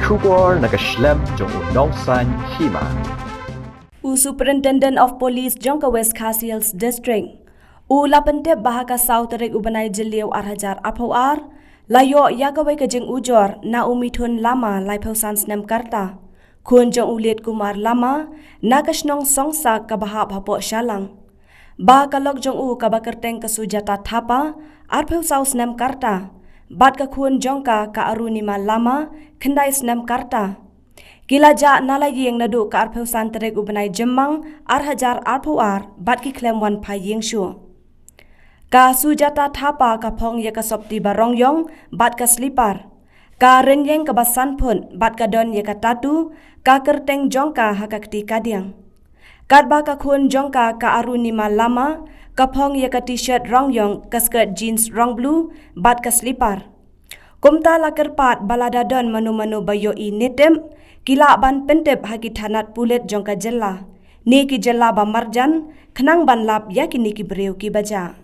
Trooper nakaslem jong Nongsan Hima. Superintendent of Police Jongka West Khasiels District. Lapente bahaka South Rek Ubanai Jeliau Arhajar Apawar. Layo yakawai kejeng ujor na umithun lama lai pausan snem karta. Khun jong ulit kumar lama nakasnong songsa kabahap hapo syalang. Bakalok jong kabakerteng kesujata thapa arpeu sau snem karta. Bat ka khun jongka ka arunima lama kendai snem karta. Kilaja nalayeng nadu ka arpeu santerek ubenai jemang arhajar arpeuar bat ki klem wan payeng shu. Ka sujata thapa ka phong ya ka sopti barongyong bat ka slipar. Ka renyeng ka basan pun bat ka don ya ka tatu ka kerteng jongka hakakti kadiang. Kadba ka khun jongka ka arunima lama ka phong ya ka t-shirt rongyong ka skirt jeans rong blue bat ka slipar. Kumta la kerpat balada don manu-manu bayo I nitem kila ban pentep haki thanat pulet jongka jella. Ni ki jella ba marjan kenang ban lap ya ki ni ki breu ki baja.